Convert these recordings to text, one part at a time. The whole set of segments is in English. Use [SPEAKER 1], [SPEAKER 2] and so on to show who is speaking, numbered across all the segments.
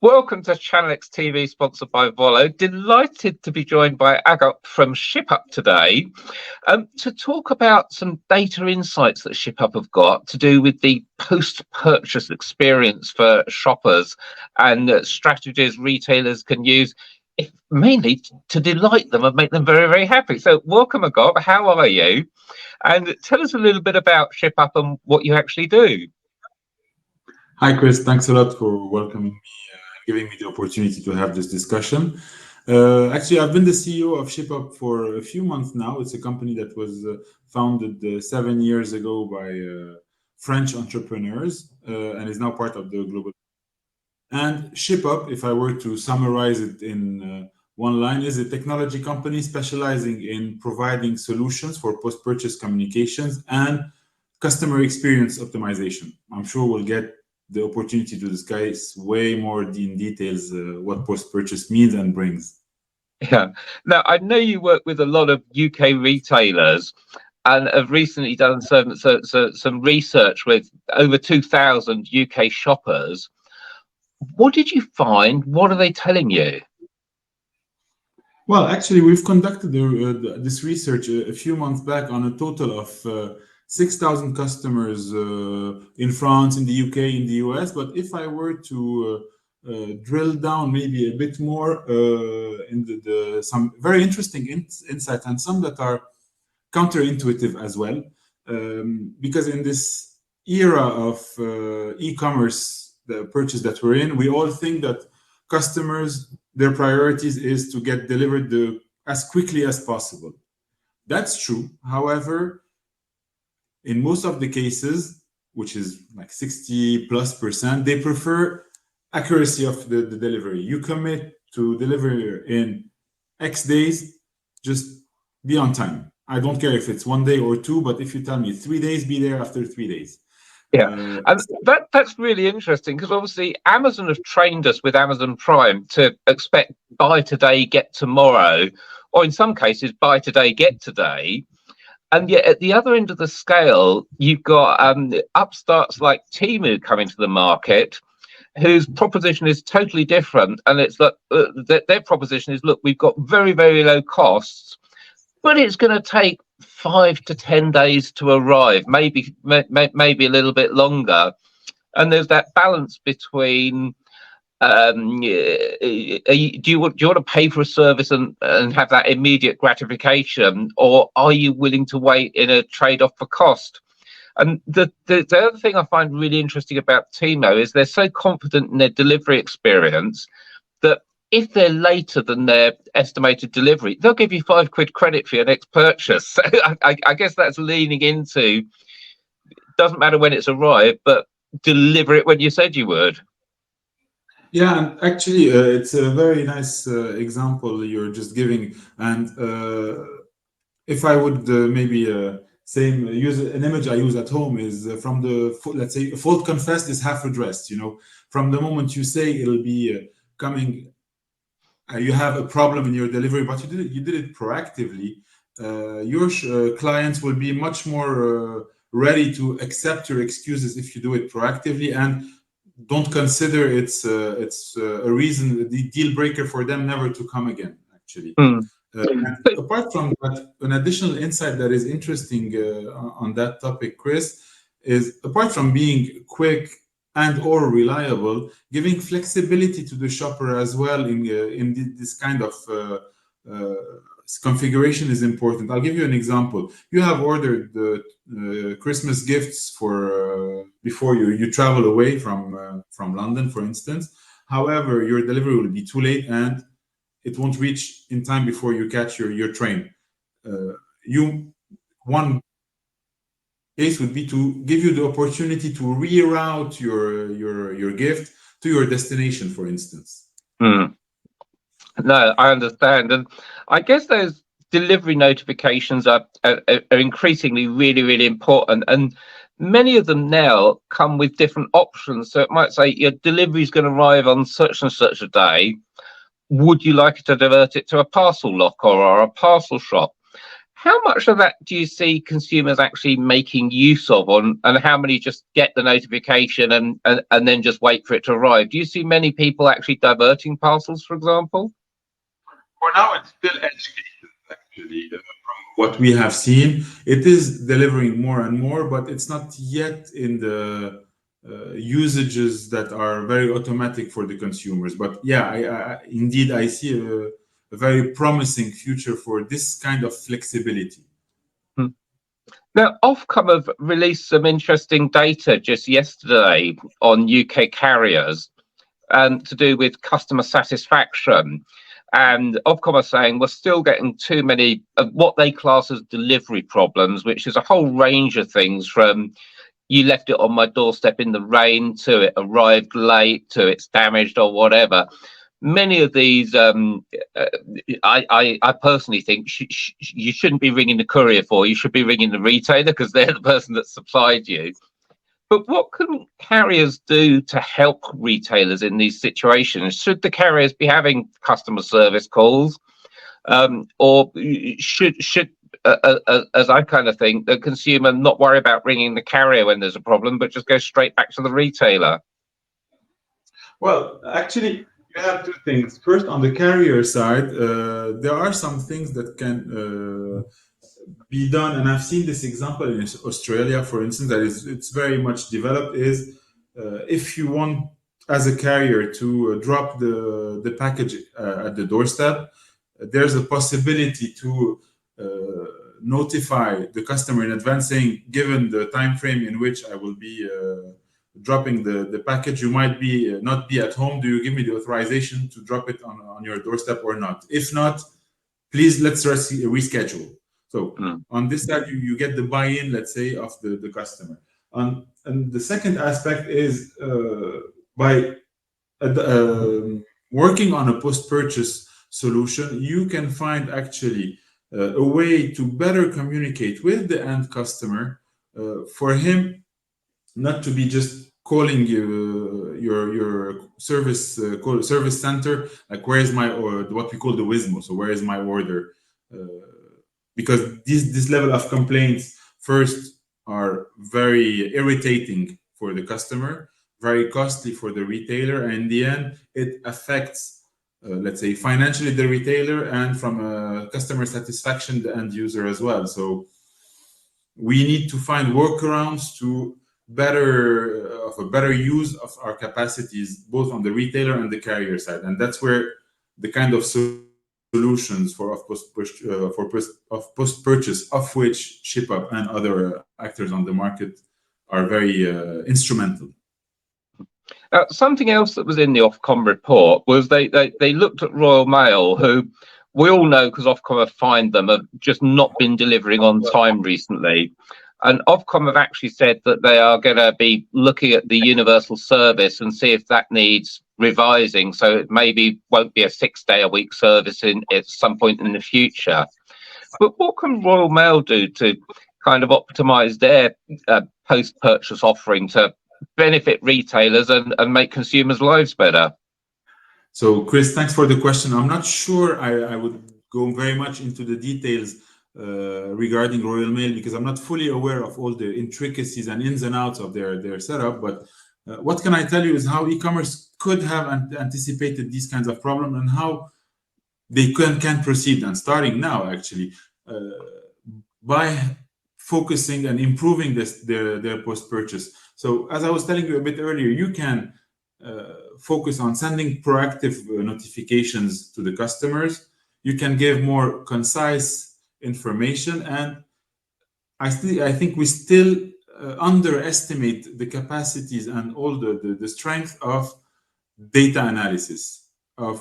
[SPEAKER 1] Welcome to Channel X TV, sponsored by Volo. Delighted to be joined by Agop from Shipup today to talk about some data insights that Shipup have got to do with the post-purchase experience for shoppers and strategies retailers can use, mainly to delight them and make them very, very happy. So welcome, Agop. How are you? And tell us a little bit about Shipup and what you actually do.
[SPEAKER 2] Hi, Chris. Thanks a lot for welcoming me and giving me the opportunity to have this discussion. Actually, I've been the CEO of Shipup for a few months now. It's a company that was founded 7 years ago by French entrepreneurs and is now part of the global. And Shipup, if I were to summarize it in one line, is a technology company specializing in providing solutions for post-purchase communications and customer experience optimization. I'm sure we'll get the opportunity to discuss way more in details what post-purchase means and brings.
[SPEAKER 1] Yeah. Now, I know you work with a lot of UK retailers and have recently done some research with over 2,000 UK shoppers. What did you find? What are they telling you?
[SPEAKER 2] Well, actually, we've conducted this research a few months back on a total of 6,000 customers in France, in the UK, in the US. But if I were to drill down maybe a bit more in some very interesting insights and some that are counterintuitive as well, because in this era of e-commerce, the purchase that we're in, we all think that customers, their priorities is to get delivered as quickly as possible. That's true. However, in most of the cases, which is like 60+%, they prefer accuracy of the delivery. You commit to deliver in X days, just be on time. I don't care if it's 1 day or two, but if you tell me 3 days, be there after 3 days.
[SPEAKER 1] Yeah, and that's really interesting because obviously Amazon have trained us with Amazon Prime to expect buy today, get tomorrow, or in some cases, buy today, get today. And yet at the other end of the scale, you've got upstarts like Temu coming to the market, whose proposition is totally different. And it's like their proposition is, look, we've got very, very low costs, but it's going to take 5 to 10 days to arrive, maybe a little bit longer. And there's that balance between do you want to pay for a service and have that immediate gratification, or are you willing to wait in a trade-off for cost? And the other thing I find really interesting about Temu is they're so confident in their delivery experience that if they're later than their estimated delivery, they'll give you £5 credit for your next purchase. So I guess that's leaning into, doesn't matter when it's arrived, but deliver it when you said you would.
[SPEAKER 2] Yeah, and actually, it's a very nice example you're just giving. And if I would maybe use an image I use at home is from let's say, a fault confessed is half addressed. You know, from the moment you say it'll be coming, you have a problem in your delivery, but you did it proactively. Your clients will be much more ready to accept your excuses if you do it proactively, and don't consider it's a reason, the deal breaker for them never to come again, actually. Apart from that, an additional insight that is interesting on that topic, Chris, is apart from being quick and or reliable, giving flexibility to the shopper as well in this kind of configuration is important. I'll give you an example. You have ordered the Christmas gifts for before you travel away from London, for instance. However, your delivery will be too late and it won't reach in time before you catch your train. One case would be to give you the opportunity to reroute your gift to your destination, for instance.
[SPEAKER 1] No, I understand. And I guess those delivery notifications are increasingly really, really important. And many of them now come with different options. So it might say your delivery is going to arrive on such and such a day. Would you like to divert it to a parcel locker or a parcel shop? How much of that do you see consumers actually making use of, and how many just get the notification and then just wait for it to arrive? Do you see many people actually diverting parcels, for example?
[SPEAKER 2] For now, it's still education, actually. From what we have seen, it is delivering more and more, but it's not yet in the usages that are very automatic for the consumers. But yeah, indeed, I see a very promising future for this kind of flexibility.
[SPEAKER 1] Now, Ofcom have released some interesting data just yesterday on UK carriers and to do with customer satisfaction. And Ofcom are saying we're still getting too many of what they class as delivery problems, which is a whole range of things from you left it on my doorstep in the rain to it arrived late to it's damaged or whatever. Many of these, I personally think you shouldn't be ringing the courier for. You should be ringing the retailer because they're the person that supplied you. But what can carriers do to help retailers in these situations? Should the carriers be having customer service calls, or should as I kind of think, the consumer not worry about ringing the carrier when there's a problem, but just go straight back to the retailer?
[SPEAKER 2] Well, actually, you have two things. First, on the carrier side, there are some things that can be done, and I've seen this example in Australia, for instance, that it's very much developed. Is if you want, as a carrier, to drop the package at the doorstep, there's a possibility to notify the customer in advance, saying, given the time frame in which I will be dropping the package, you might be not be at home. Do you give me the authorization to drop it on your doorstep or not? If not, please let's reschedule. So on this side, you get the buy-in, let's say, of the customer. And the second aspect is by working on a post-purchase solution, you can find actually a way to better communicate with the end customer for him not to be just calling your service service center, like, where is my, or what we call the WISMO, so where is my order? Because this level of complaints first are very irritating for the customer, very costly for the retailer, and in the end it affects let's say financially the retailer, and from a customer satisfaction the end user as well. So we need to find workarounds to a better use of our capacities, both on the retailer and the carrier side, and that's where the kind of solutions for post-purchase, of which Shipup and other actors on the market are very instrumental.
[SPEAKER 1] Something else that was in the Ofcom report was they looked at Royal Mail, who we all know, because Ofcom have fined them, have just not been delivering on time recently. And Ofcom have actually said that they are going to be looking at the universal service and see if that needs revising, so it maybe won't be a 6-day-a-week service at some point in the future. But what can Royal Mail do to kind of optimize their post-purchase offering to benefit retailers and make consumers' lives better?
[SPEAKER 2] So, Chris, thanks for the question. I'm not sure I would go very much into the details regarding Royal Mail, because I'm not fully aware of all the intricacies and ins and outs of their setup. But what can I tell you is how e-commerce could have anticipated these kinds of problems and how they can proceed, and starting now actually by focusing and improving their post-purchase. So as I was telling you a bit earlier, you can focus on sending proactive notifications to the customers. You can give more concise information, and I think we still underestimate the capacities and all the strength of data analysis, of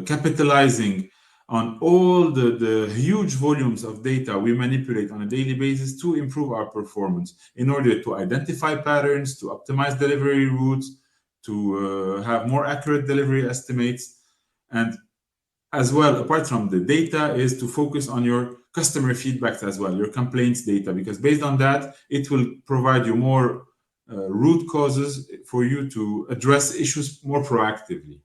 [SPEAKER 2] capitalizing on all the huge volumes of data we manipulate on a daily basis to improve our performance, in order to identify patterns, to optimize delivery routes, to have more accurate delivery estimates. And as well, apart from the data, is to focus on your customer feedbacks as well, your complaints data, because based on that, it will provide you more root causes for you to address issues more proactively.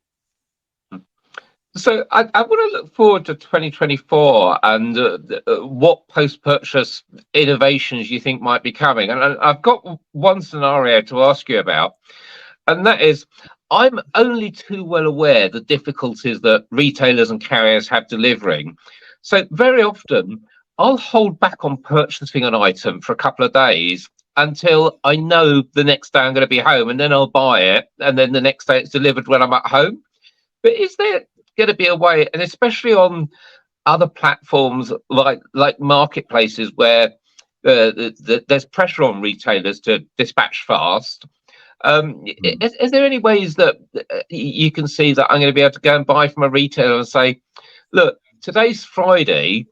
[SPEAKER 1] So I want to look forward to 2024 and what post-purchase innovations you think might be coming. And I've got one scenario to ask you about, and that is, I'm only too well aware the difficulties that retailers and carriers have delivering. So very often I'll hold back on purchasing an item for a couple of days until I know the next day I'm going to be home, and then I'll buy it, and then the next day it's delivered when I'm at home. But is there going to be a way, and especially on other platforms like marketplaces, where there's pressure on retailers to dispatch fast? Is there any ways that you can see that I'm going to be able to go and buy from a retailer and say, look, today's Friday,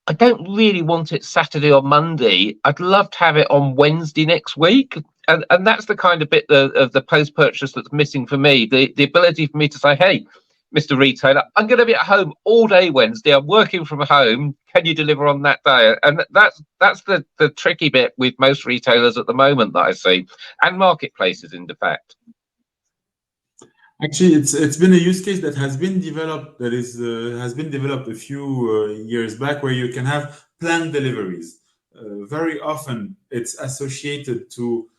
[SPEAKER 1] I don't really want it Saturday or Monday. I'd love to have it on Wednesday next week. And that's the kind of bit of the post-purchase that's missing for me. The ability for me to say, hey, Mr. Retailer, I'm going to be at home all day Wednesday. I'm working from home. Can you deliver on that day? And that's the tricky bit with most retailers at the moment that I see, and marketplaces, in fact.
[SPEAKER 2] Actually, it's been a use case that has been developed, has been developed a few years back, where you can have planned deliveries. Very often it's associated to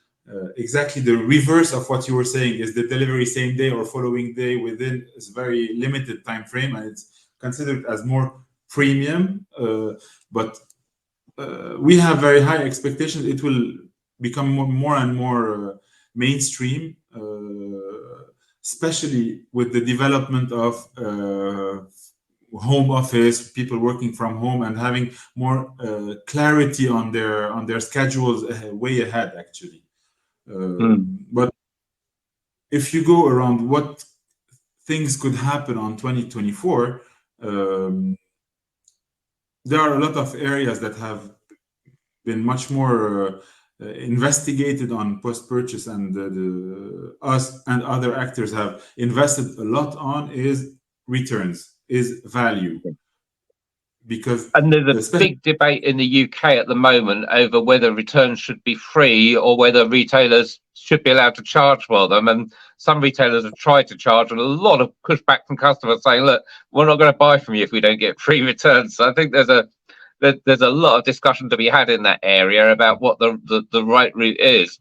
[SPEAKER 2] exactly the reverse of what you were saying, is the delivery same day or following day within a very limited time frame, and it's considered as more premium. But we have very high expectations. It will become more and more mainstream, especially with the development of home office, people working from home, and having more clarity on their schedules way ahead, actually. But if you go around what things could happen on 2024, there are a lot of areas that have been much more investigated on post-purchase, and us and other actors have invested a lot on, is returns, is value.
[SPEAKER 1] And there's a big debate in the UK at the moment over whether returns should be free or whether retailers should be allowed to charge for them. And some retailers have tried to charge, and a lot of pushback from customers saying, look, we're not going to buy from you if we don't get free returns. So I think there's a lot of discussion to be had in that area about what the right route is.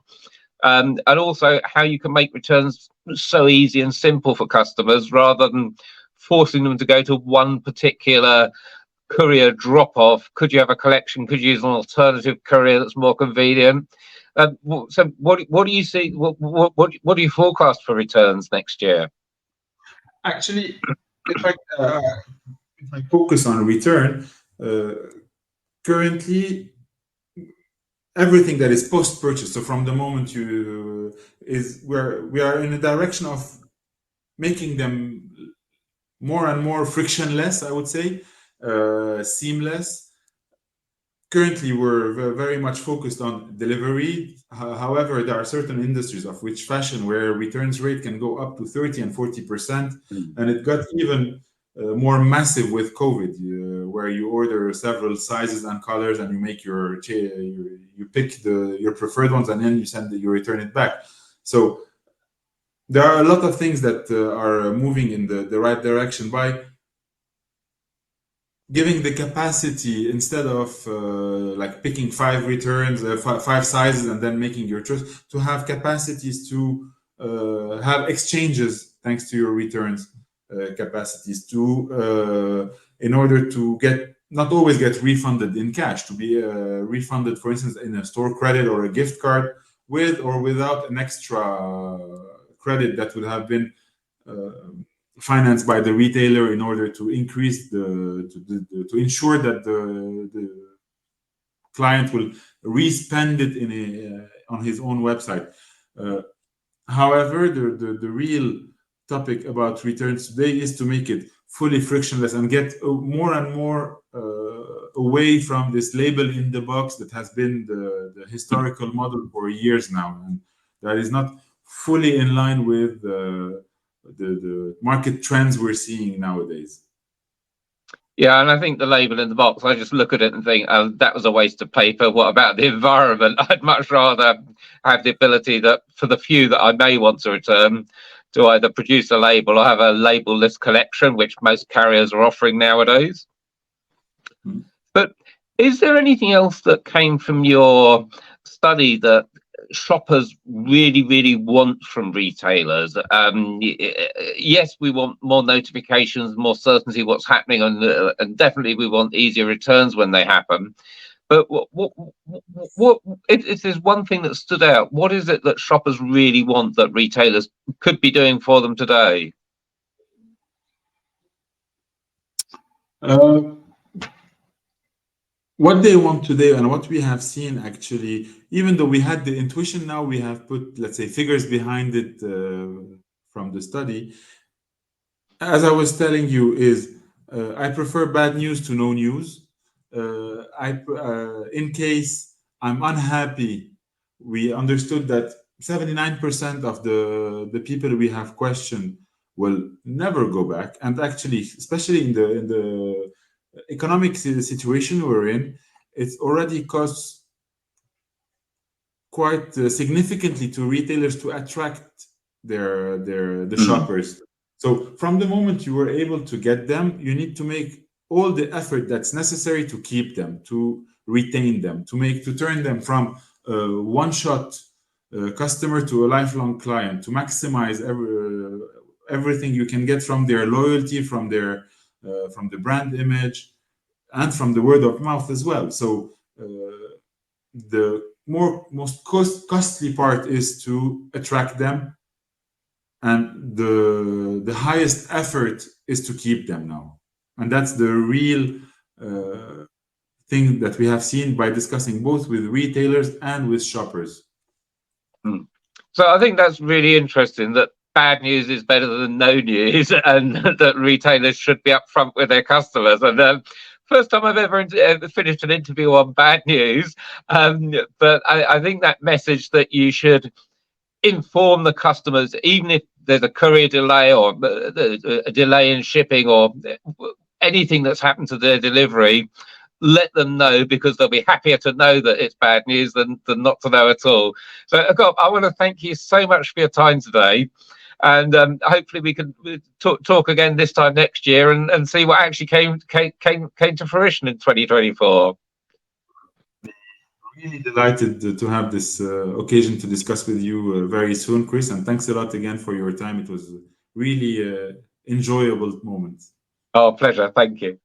[SPEAKER 1] And also how you can make returns so easy and simple for customers, rather than forcing them to go to one particular courier drop-off. Could you have a collection? Could you use an alternative courier that's more convenient? So what do you see? What do you forecast for returns next year?
[SPEAKER 2] Actually, if I focus on return, currently everything that is post-purchase, so from the moment we are in a direction of making them more and more frictionless, I would say, seamless. Currently, we're very much focused on delivery. However, there are certain industries, of which fashion, where returns rate can go up to 30 and 40%. And it got even more massive with COVID, where you order several sizes and colors, and you make you pick your preferred ones, and then you return it back. So there are a lot of things that are moving in the right direction by giving the capacity, instead of like picking 5 returns, 5 sizes, and then making your choice, to have capacities to have exchanges thanks to your returns capacities, to in order to not always get refunded in cash, to be refunded, for instance, in a store credit or a gift card, with or without an extra credit that would have been financed by the retailer, in order to increase to ensure that the client will respend it on his own website. However, the real topic about returns today is to make it fully frictionless and get more and more away from this label in the box that has been the historical model for years now, and that is not fully in line with the market trends we're seeing nowadays.
[SPEAKER 1] Yeah, and I think the label in the box, I just look at it and think, oh, that was a waste of paper. What about the environment? I'd much rather have the ability that, for the few that I may want to return, to either produce a label or have a label-less collection, which most carriers are offering nowadays. But is there anything else that came from your study that shoppers really, really want from retailers? Yes, we want more notifications, more certainty what's happening, and definitely we want easier returns when they happen. But if there's one thing that stood out, what is it that shoppers really want that retailers could be doing for them today?
[SPEAKER 2] What they want today and what we have seen, actually, even though we had the intuition, now we have put, let's say, figures behind it from the study. As I was telling you, is I prefer bad news to no news. In case I'm unhappy, we understood that 79% of the people we have questioned will never go back. And actually, especially in the economic situation we're in, it's already costs quite significantly to retailers to attract the shoppers. So from the moment you were able to get them, you need to make all the effort that's necessary to keep them, to retain them, to turn them from a one-shot customer to a lifelong client, to maximize everything you can get from their loyalty, from the brand image, and from the word of mouth as well. So the most costly part is to attract them, and the highest effort is to keep them now. And that's the real thing that we have seen by discussing both with retailers and with shoppers.
[SPEAKER 1] So I think that's really interesting, that bad news is better than no news, and that retailers should be upfront with their customers. And first time I've ever finished an interview on bad news, but I think that message that you should inform the customers, even if there's a courier delay or a delay in shipping or anything that's happened to their delivery, let them know, because they'll be happier to know that it's bad news than not to know at all. So Agop, I want to thank you so much for your time today, and hopefully we can talk again this time next year and see what actually came to fruition in 2024.
[SPEAKER 2] Really delighted to have this occasion to discuss with you very soon, Chris, and thanks a lot again for your time. It was really enjoyable moment.
[SPEAKER 1] Oh, pleasure. Thank you.